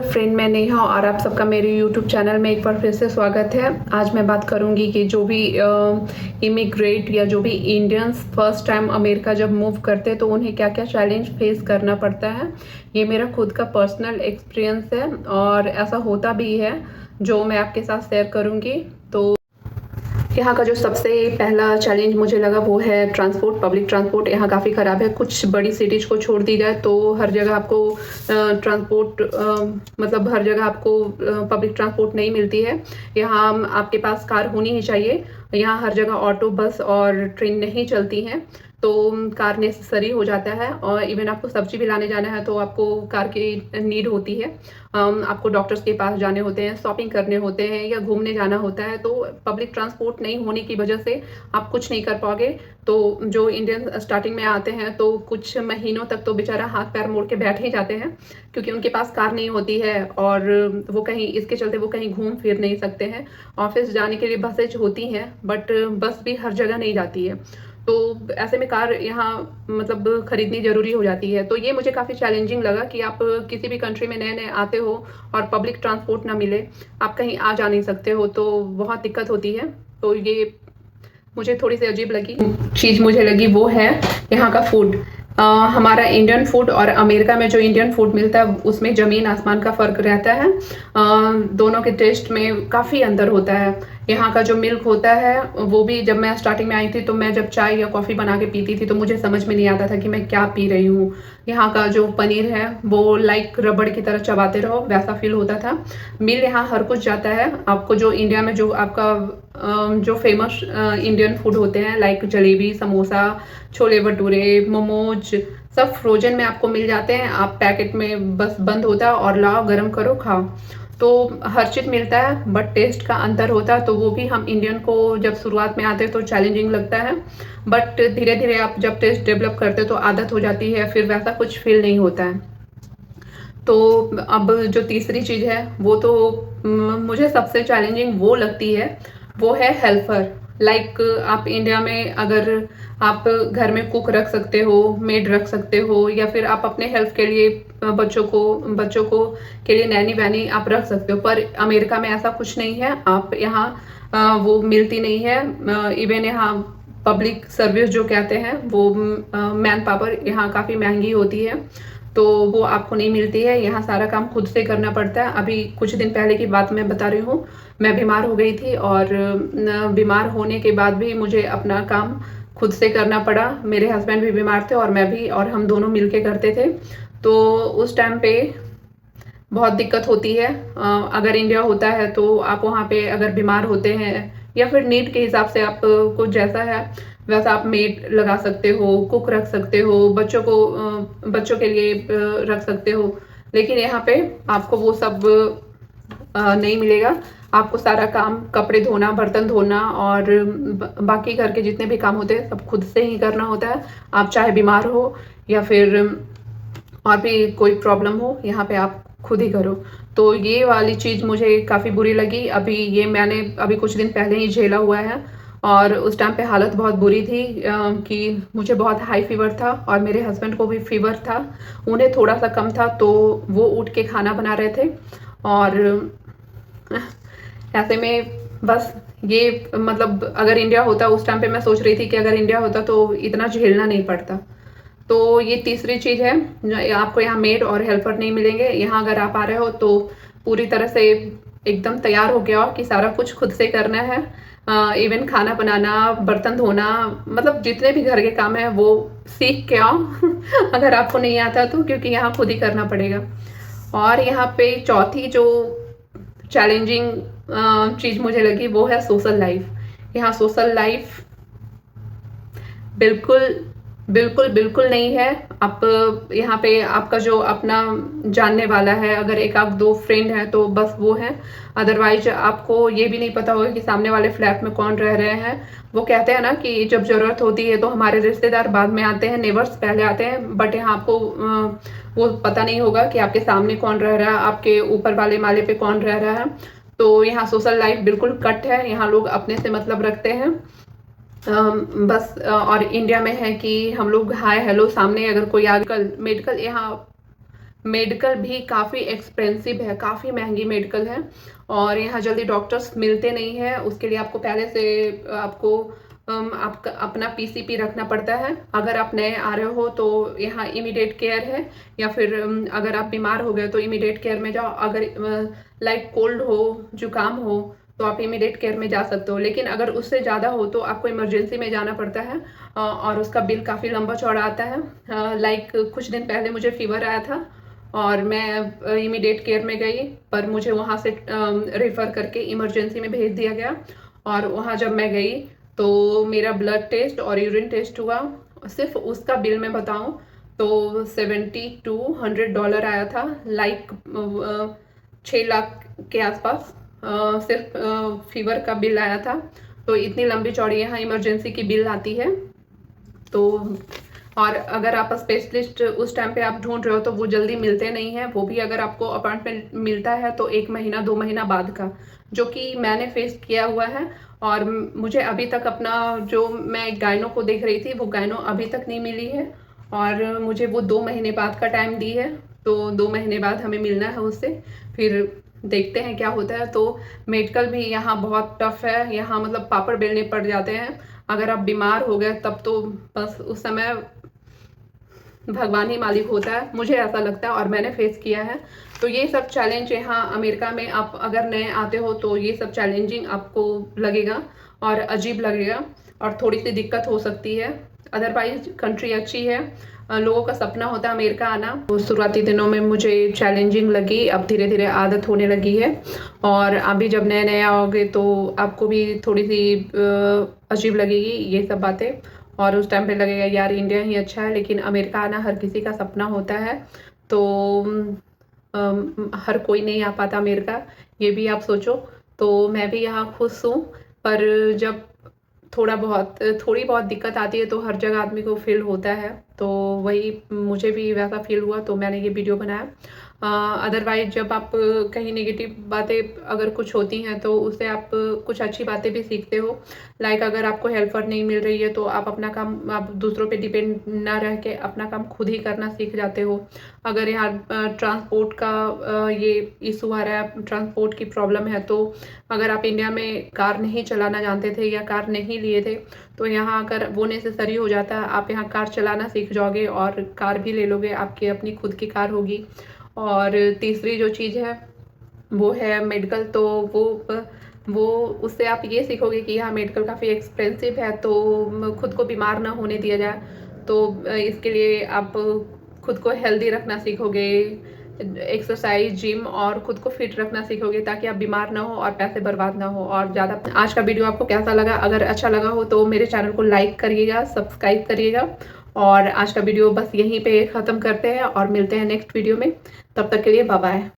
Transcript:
Friend, मैं नेहा और आप सबका मेरे यूट्यूब चैनल में एक बार फिर से स्वागत है। आज मैं बात करूंगी कि जो भी इमिग्रेट या जो भी इंडियंस फर्स्ट टाइम अमेरिका जब मूव करते हैं तो उन्हें क्या क्या चैलेंज फेस करना पड़ता है। ये मेरा खुद का पर्सनल एक्सपीरियंस है और ऐसा होता भी है जो मैं आपके साथ शेयर करूंगी। तो यहाँ का जो सबसे पहला चैलेंज मुझे लगा वो है ट्रांसपोर्ट। पब्लिक ट्रांसपोर्ट यहाँ काफ़ी ख़राब है। कुछ बड़ी सिटीज़ को छोड़ दी जाए तो हर जगह आपको ट्रांसपोर्ट मतलब हर जगह आपको पब्लिक ट्रांसपोर्ट नहीं मिलती है। यहाँ आपके पास कार होनी ही चाहिए। यहाँ हर जगह ऑटो, बस और ट्रेन नहीं चलती हैं, तो कार नेसेसरी हो जाता है। और इवन आपको सब्जी भी लाने जाना है तो आपको कार की नीड होती है। आपको डॉक्टर्स के पास जाने होते हैं, शॉपिंग करने होते हैं या घूमने जाना होता है, तो पब्लिक ट्रांसपोर्ट नहीं होने की वजह से आप कुछ नहीं कर पाओगे। तो जो इंडियन स्टार्टिंग में आते हैं तो कुछ महीनों तक तो बेचारा हाथ पैर मोड़ के बैठ ही जाते हैं, क्योंकि उनके पास कार नहीं होती है और वो कहीं इसके चलते वो कहीं घूम फिर नहीं सकते हैं। ऑफिस जाने के लिए बसेज होती हैं बट बस भी हर जगह नहीं जाती है, तो ऐसे में कार यहाँ मतलब खरीदनी ज़रूरी हो जाती है। तो ये मुझे काफ़ी चैलेंजिंग लगा कि आप किसी भी कंट्री में नए नए आते हो और पब्लिक ट्रांसपोर्ट ना मिले, आप कहीं आ जा नहीं सकते हो, तो बहुत दिक्कत होती है। तो ये मुझे थोड़ी सी अजीब लगी चीज़ मुझे लगी वो है यहाँ का फूड। हमारा इंडियन फूड और अमेरिका में जो इंडियन फूड मिलता है उसमें ज़मीन आसमान का फ़र्क रहता है। दोनों के टेस्ट में काफ़ी अंतर होता है। यहाँ का जो मिल्क होता है वो भी, जब मैं स्टार्टिंग में आई थी तो मैं जब चाय या कॉफ़ी बना के पीती थी तो मुझे समझ में नहीं आता था कि मैं क्या पी रही हूँ। यहाँ का जो पनीर है वो लाइक रबड़ की तरह चबाते रहो वैसा फील होता था। मिल यहाँ हर कुछ जाता है आपको। जो इंडिया में जो आपका जो फेमस इंडियन फूड होते हैं लाइक जलेबी, समोसा, छोले भटूरे, मोमोज, सब फ्रोजन में आपको मिल जाते हैं। आप पैकेट में बस बंद होता है और लाओ, गरम करो, खाओ। तो हर चीज़ मिलता है बट टेस्ट का अंतर होता है। तो वो भी हम इंडियन को जब शुरुआत में आते हैं तो चैलेंजिंग लगता है, बट धीरे धीरे आप जब टेस्ट डेवलप करते हो तो आदत हो जाती है, फिर वैसा कुछ फील नहीं होता है। तो अब जो तीसरी चीज़ है वो तो मुझे सबसे चैलेंजिंग वो लगती है, वो है हेल्पर। लाइक आप इंडिया में अगर आप घर में कुक रख सकते हो, मेड रख सकते हो, या फिर आप अपने हेल्प के लिए बच्चों को के लिए नैनी वैनी आप रख सकते हो, पर अमेरिका में ऐसा कुछ नहीं है। आप यहाँ वो मिलती नहीं है। इवन यहाँ पब्लिक सर्विस जो कहते हैं वो मैन पावर यहाँ काफ़ी महंगी होती है, तो वो आपको नहीं मिलती है। यहाँ सारा काम खुद से करना पड़ता है। अभी कुछ दिन पहले की बात मैं बता रही हूँ, मैं बीमार हो गई थी और बीमार होने के बाद भी मुझे अपना काम खुद से करना पड़ा। मेरे हस्बैंड भी बीमार थे और मैं भी, और हम दोनों मिलके करते थे। तो उस टाइम पे बहुत दिक्कत होती है। अगर इंडिया होता है तो आप वहाँ पे अगर बीमार होते हैं या फिर नीड के हिसाब से आप कुछ जैसा है वैसा आप मेड लगा सकते हो, कुक रख सकते हो, बच्चों के लिए रख सकते हो। लेकिन यहाँ पे आपको वो सब नहीं मिलेगा। आपको सारा काम, कपड़े धोना, बर्तन धोना और बाकी घर के जितने भी काम होते हैं सब खुद से ही करना होता है। आप चाहे बीमार हो या फिर और भी कोई प्रॉब्लम हो, यहाँ पे आप खुद ही करो। तो ये वाली चीज़ मुझे काफ़ी बुरी लगी। अभी ये मैंने अभी कुछ दिन पहले ही झेला हुआ है और उस टाइम पे हालत बहुत बुरी थी कि मुझे बहुत हाई फीवर था और मेरे हस्बैंड को भी फीवर था। उन्हें थोड़ा सा कम था तो वो उठ के खाना बना रहे थे और ऐसे में बस ये मतलब अगर इंडिया होता, उस टाइम पे मैं सोच रही थी कि अगर इंडिया होता तो इतना झेलना नहीं पड़ता। तो ये तीसरी चीज़ है, आपको यहाँ मेड और हेल्पर नहीं मिलेंगे। यहाँ अगर आप आ रहे हो तो पूरी तरह से एकदम तैयार हो गया हो कि सारा कुछ खुद से करना है। इवन खाना बनाना, बर्तन धोना, मतलब जितने भी घर के काम है वो सीख के आओ अगर आपको नहीं आता तो, क्योंकि यहाँ खुद ही करना पड़ेगा। और यहाँ पे चौथी जो चैलेंजिंग चीज़ मुझे लगी वो है सोशल लाइफ। यहाँ सोशल लाइफ बिल्कुल बिल्कुल बिल्कुल नहीं है। आप यहाँ पे आपका जो अपना जानने वाला है, अगर एक आध दो फ्रेंड है तो बस वो है। अदरवाइज आपको ये भी नहीं पता होगा कि सामने वाले फ्लैट में कौन रह रहे हैं। वो कहते हैं ना कि जब ज़रूरत होती है तो हमारे रिश्तेदार बाद में आते हैं, नेबर्स पहले आते हैं, बट यहाँ आपको वो पता नहीं होगा कि आपके सामने कौन रह रहा है, आपके ऊपर वाले माले पे कौन रह रहा है। तो यहाँ सोशल लाइफ बिल्कुल कट है। यहाँ लोग अपने से मतलब रखते हैं बस। और इंडिया में है कि हम लोग हाय हेलो, सामने अगर कोई आजकल मेडिकल यहाँ मेडिकल भी काफ़ी एक्सपेंसिव है, काफ़ी महंगी मेडिकल है और यहाँ जल्दी डॉक्टर्स मिलते नहीं हैं। उसके लिए आपको पहले से आपको आपका अपना पीसीपी रखना पड़ता है। अगर आप नए आ रहे हो तो यहाँ इमीडिएट केयर है, या फिर अगर आप बीमार हो गए तो इमीडिएट केयर में जाओ। अगर लाइक कोल्ड हो, जुकाम हो, तो आप इमीडिएट केयर में जा सकते हो। लेकिन अगर उससे ज़्यादा हो तो आपको इमरजेंसी में जाना पड़ता है और उसका बिल काफ़ी लंबा चौड़ा आता है। लाइक कुछ दिन पहले मुझे फीवर आया था और मैं इमीडिएट केयर में गई, पर मुझे वहाँ से रेफ़र करके इमरजेंसी में भेज दिया गया। और वहाँ जब मैं गई तो मेरा ब्लड टेस्ट और यूरिन टेस्ट हुआ। सिर्फ उसका बिल मैं बताऊँ तो $70 to $100 आया था, लाइक 6 लाख के आसपास। सिर्फ फीवर का बिल आया था। तो इतनी लंबी चौड़ी यहाँ इमरजेंसी की बिल आती है। तो और अगर आप स्पेशलिस्ट उस टाइम पे आप ढूंढ रहे हो तो वो जल्दी मिलते नहीं हैं। वो भी अगर आपको अपॉइंटमेंट मिलता है तो 1 महीना 2 महीना बाद का, जो कि मैंने फेस किया हुआ है। और मुझे अभी तक अपना, जो मैं गायनो को देख रही थी, वो गायनो अभी तक नहीं मिली है और मुझे वो 2 महीने बाद का टाइम दी है। तो 2 महीने बाद हमें मिलना है उससे, फिर देखते हैं क्या होता है। तो मेडिकल भी यहाँ बहुत टफ है। यहाँ मतलब पापड़ बेलने पड़ जाते हैं। अगर आप बीमार हो गए तब तो बस उस समय भगवान ही मालिक होता है, मुझे ऐसा लगता है और मैंने फेस किया है। तो ये सब चैलेंज यहाँ अमेरिका में आप अगर नए आते हो तो ये सब चैलेंजिंग आपको लगेगा और अजीब लगेगा और थोड़ी सी दिक्कत हो सकती है। अदरवाइज कंट्री अच्छी है। लोगों का सपना होता है अमेरिका आना। तो शुरुआती दिनों में मुझे चैलेंजिंग लगी, अब धीरे धीरे आदत होने लगी है। और अभी जब नए नए आओगे तो आपको भी थोड़ी सी अजीब लगेगी ये सब बातें, और उस टाइम पे लगेगा यार इंडिया ही अच्छा है। लेकिन अमेरिका आना हर किसी का सपना होता है। तो हर कोई नहीं आ पाता अमेरिका, ये भी आप सोचो। तो मैं भी यहाँ खुश हूँ, पर जब थोड़ी बहुत दिक्कत आती है तो हर जगह आदमी को फील होता है। तो वही मुझे भी वैसा फील हुआ तो मैंने ये वीडियो बनाया। अदरवाइज जब आप कहीं नेगेटिव बातें अगर कुछ होती हैं तो उससे आप कुछ अच्छी बातें भी सीखते हो। लाइक अगर आपको हेल्पर नहीं मिल रही है तो आप अपना काम, आप दूसरों पे डिपेंड ना रह के अपना काम खुद ही करना सीख जाते हो। अगर यहाँ ट्रांसपोर्ट का ये इशू आ रहा है, ट्रांसपोर्ट की प्रॉब्लम है, तो अगर आप इंडिया में कार नहीं चलाना जानते थे या कार नहीं लिए थे तो यहाँ अगर वो नेसेसरी हो जाता है, आप यहाँ कार चलाना सीख जाओगे और कार भी ले लोगे, आपकी अपनी खुद की कार होगी। और तीसरी जो चीज़ है वो है मेडिकल। तो वो उससे आप ये सीखोगे कि यहाँ मेडिकल काफ़ी एक्सपेंसिव है, तो खुद को बीमार ना होने दिया जाए। तो इसके लिए आप खुद को हेल्दी रखना सीखोगे, एक्सरसाइज, जिम और खुद को फिट रखना सीखोगे ताकि आप बीमार ना हो और पैसे बर्बाद ना हो। और ज़्यादा आज का वीडियो आपको कैसा लगा? अगर अच्छा लगा हो तो मेरे चैनल को लाइक करिएगा, सब्सक्राइब करिएगा। और आज का वीडियो बस यहीं पे ख़त्म करते हैं और मिलते हैं नेक्स्ट वीडियो में। तब तक के लिए बाय बाय।